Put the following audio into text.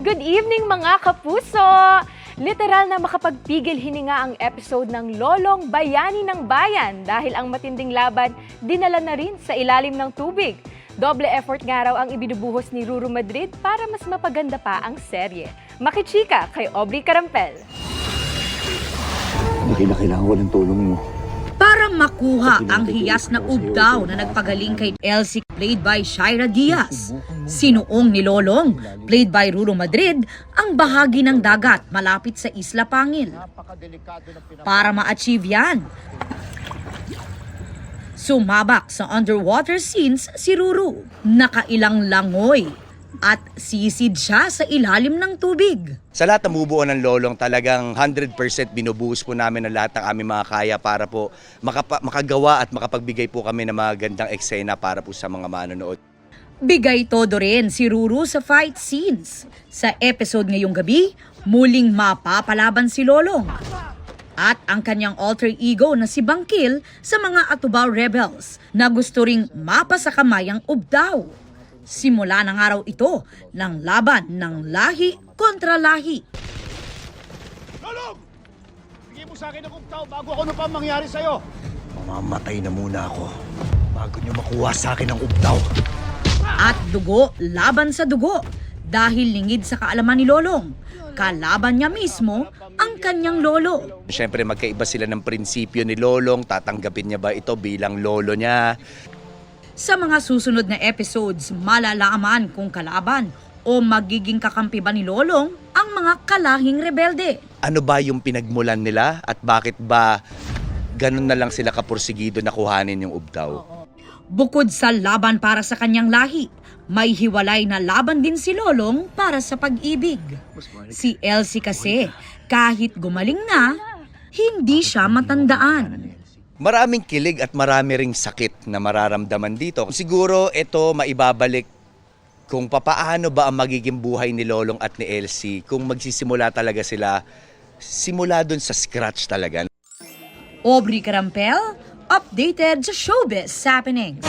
Good evening mga kapuso! Literal na makapagpigil hininga ang episode ng Lolong Bayani ng Bayan dahil ang matinding laban dinala na rin sa ilalim ng tubig. Doble effort nga raw ang ibinubuhos ni Ruru Madrid para mas mapaganda pa ang serye. Makichika kay Aubrey Carampel. Hindi na kailangan ko ng tulong mo. Para makuha ang hiyas na ubdaw na nagpagaling kay Elsie played by Shaira Diaz. Sinuong ni Lolong, played by Ruru Madrid, ang bahagi ng dagat malapit sa Isla Pangil. Para ma-achieve yan, sumabak sa underwater scenes si Ruru. Nakailang langoy at sisid siya sa ilalim ng tubig. Sa lahat ng bubuo ng Lolong, talagang 100% binubuhos po namin ang lahat ng aming mga kaya para po makagawa at makapagbigay po kami ng mga gandang eksena para po sa mga manonood. Bigay todo rin si Ruru sa fight scenes. Sa episode ngayong gabi, muling mapapalaban si Lolong at ang kanyang alter ego na si Bangkil sa mga Atubao Rebels na gusto ring mapasakamay ang ubdaw. Simula ng araw ito ng laban ng lahi kontra lahi. Lolong! Bigay mo sa akin ang ubtaw bago ano pa mangyari sa'yo. Mamamatay na muna ako bago niyo makuha sa akin ang ubdaw. At dugo laban sa dugo dahil lingid sa kaalaman ni Lolong. Kalaban niya mismo ang kanyang lolo. Siyempre magkaiba sila ng prinsipyo ni Lolong, tatanggapin niya ba ito bilang lolo niya? Sa mga susunod na episodes, malalaman kung kalaban o magiging kakampi ba ni Lolong ang mga kalahing rebelde. Ano ba yung pinagmulan nila at bakit ba ganun na lang sila kapursigido na kuhanin yung ubdaw? Bukod sa laban para sa kanyang lahi, may hiwalay na laban din si Lolong para sa pag-ibig. Si Elsie kasi, kahit gumaling na, hindi siya matandaan. Maraming kilig at marami ring sakit na mararamdaman dito. Siguro ito maibabalik kung papaano ba ang magiging buhay ni Lolong at ni Elsie kung magsisimula talaga sila, simula dun sa scratch talaga. Aubrey Carampel, updated sa showbiz happenings.